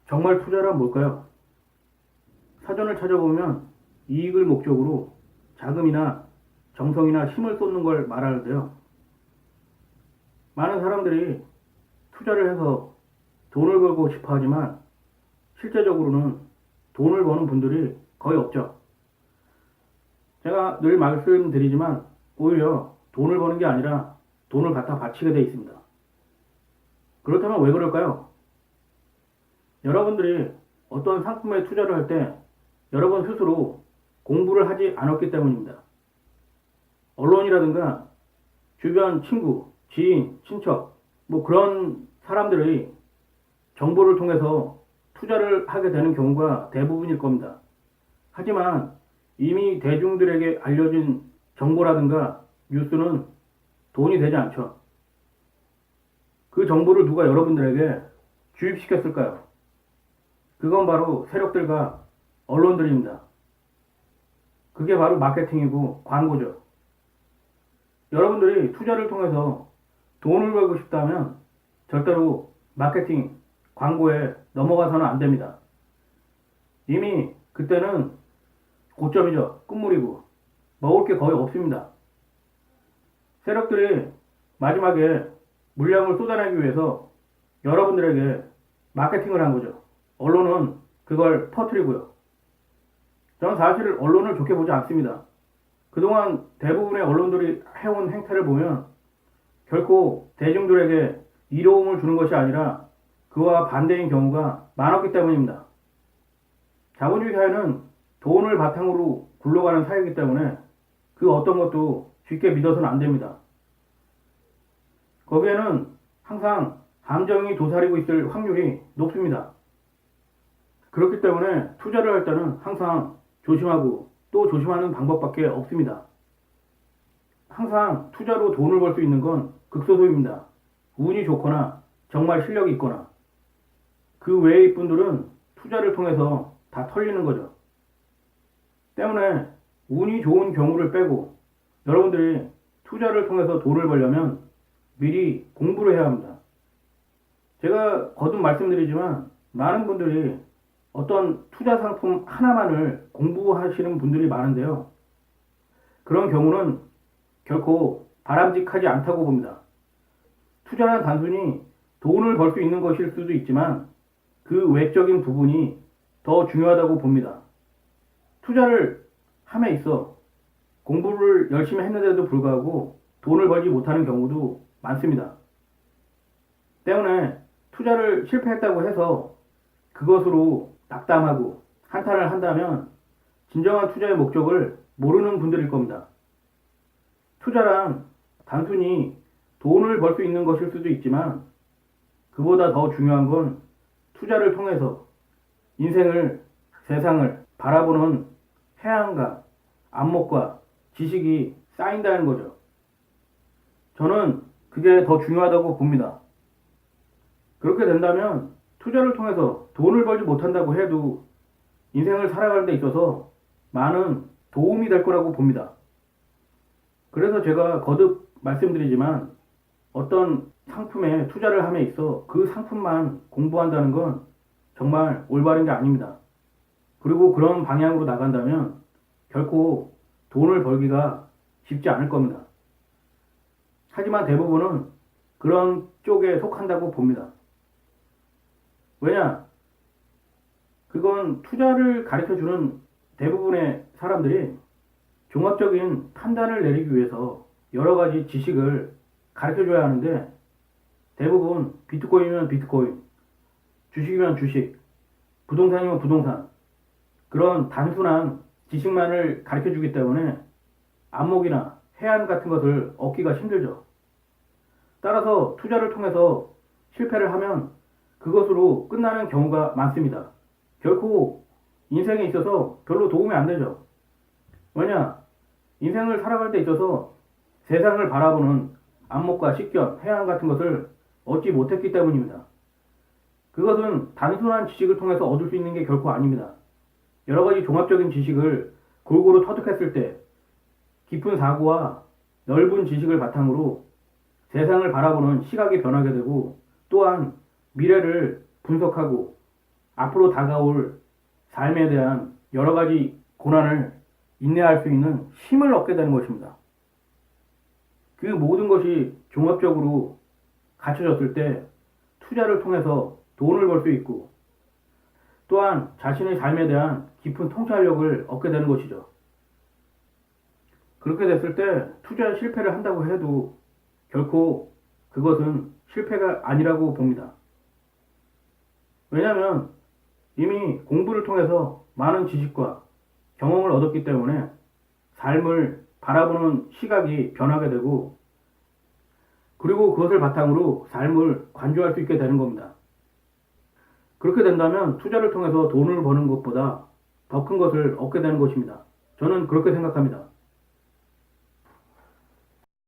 정말 투자란 뭘까요? 사전을 찾아보면 이익을 목적으로 자금이나 정성이나 힘을 쏟는 걸 말하는데요. 많은 사람들이 투자를 해서 돈을 벌고 싶어 하지만 실제적으로는 돈을 버는 분들이 거의 없죠. 제가 늘 말씀드리지만 오히려 돈을 버는 게 아니라 돈을 갖다 바치게 돼 있습니다. 그렇다면 왜 그럴까요? 여러분들이 어떤 상품에 투자를 할 때 여러분 스스로 공부를 하지 않았기 때문입니다. 언론이라든가 주변 친구, 지인, 친척, 뭐 그런 사람들의 정보를 통해서 투자를 하게 되는 경우가 대부분일 겁니다. 하지만 이미 대중들에게 알려진 정보라든가 뉴스는 돈이 되지 않죠. 그 정보를 누가 여러분들에게 주입시켰을까요? 그건 바로 세력들과 언론들입니다. 그게 바로 마케팅이고 광고죠. 여러분들이 투자를 통해서 돈을 벌고 싶다면 절대로 마케팅, 광고에 넘어가서는 안 됩니다. 이미 그때는 고점이죠. 끝물이고 먹을 게 거의 없습니다. 세력들이 마지막에 물량을 쏟아내기 위해서 여러분들에게 마케팅을 한 거죠. 언론은 그걸 퍼뜨리고요. 저는 사실 언론을 좋게 보지 않습니다. 그동안 대부분의 언론들이 해온 행태를 보면 결코 대중들에게 이로움을 주는 것이 아니라 그와 반대인 경우가 많았기 때문입니다. 자본주의 사회는 돈을 바탕으로 굴러가는 사회이기 때문에 그 어떤 것도 쉽게 믿어서는 안 됩니다. 거기에는 항상 감정이 도사리고 있을 확률이 높습니다. 그렇기 때문에 투자를 할 때는 항상 조심하고 또 조심하는 방법밖에 없습니다. 항상 투자로 돈을 벌 수 있는 건 극소수입니다. 운이 좋거나 정말 실력이 있거나 그 외의 분들은 투자를 통해서 다 털리는 거죠. 때문에 운이 좋은 경우를 빼고 여러분들이 투자를 통해서 돈을 벌려면 미리 공부를 해야 합니다. 제가 거듭 말씀드리지만 많은 분들이 어떤 투자 상품 하나만을 공부하시는 분들이 많은데요. 그런 경우는 결코 바람직하지 않다고 봅니다. 투자는 단순히 돈을 벌 수 있는 것일 수도 있지만 그 외적인 부분이 더 중요하다고 봅니다. 투자를 함에 있어 공부를 열심히 했는데도 불구하고 돈을 벌지 못하는 경우도 많습니다. 때문에 투자를 실패했다고 해서 그것으로 낙담하고 한탄을 한다면 진정한 투자의 목적을 모르는 분들일 겁니다. 투자란 단순히 돈을 벌 수 있는 것일 수도 있지만 그보다 더 중요한 건 투자를 통해서 인생을, 세상을 바라보는 해안과 안목과 지식이 쌓인다는 거죠. 저는 그게 더 중요하다고 봅니다. 그렇게 된다면 투자를 통해서 돈을 벌지 못한다고 해도 인생을 살아가는 데 있어서 많은 도움이 될 거라고 봅니다. 그래서 제가 거듭 말씀드리지만 어떤 상품에 투자를 함에 있어 그 상품만 공부한다는 건 정말 올바른 게 아닙니다. 그리고 그런 방향으로 나간다면 결코 돈을 벌기가 쉽지 않을 겁니다. 하지만 대부분은 그런 쪽에 속한다고 봅니다. 왜냐? 그건 투자를 가르쳐주는 대부분의 사람들이 종합적인 판단을 내리기 위해서 여러 가지 지식을 가르쳐줘야 하는데 대부분 비트코인이면 비트코인, 주식이면 주식, 부동산이면 부동산 그런 단순한 지식만을 가르쳐주기 때문에 안목이나 해안 같은 것을 얻기가 힘들죠. 따라서 투자를 통해서 실패를 하면 그것으로 끝나는 경우가 많습니다. 결코 인생에 있어서 별로 도움이 안 되죠. 왜냐? 인생을 살아갈 때 있어서 세상을 바라보는 안목과 식견, 해안 같은 것을 얻지 못했기 때문입니다. 그것은 단순한 지식을 통해서 얻을 수 있는 게 결코 아닙니다. 여러 가지 종합적인 지식을 골고루 터득했을 때 깊은 사고와 넓은 지식을 바탕으로 세상을 바라보는 시각이 변하게 되고 또한 미래를 분석하고 앞으로 다가올 삶에 대한 여러 가지 고난을 인내할 수 있는 힘을 얻게 되는 것입니다. 그 모든 것이 종합적으로 갖춰졌을 때 투자를 통해서 돈을 벌 수 있고 또한 자신의 삶에 대한 깊은 통찰력을 얻게 되는 것이죠. 그렇게 됐을 때 투자 실패를 한다고 해도 결코 그것은 실패가 아니라고 봅니다. 왜냐하면 이미 공부를 통해서 많은 지식과 경험을 얻었기 때문에 삶을 바라보는 시각이 변하게 되고 그리고 그것을 바탕으로 삶을 관조할 수 있게 되는 겁니다. 그렇게 된다면 투자를 통해서 돈을 버는 것보다 더 큰 것을 얻게 되는 것입니다. 저는 그렇게 생각합니다.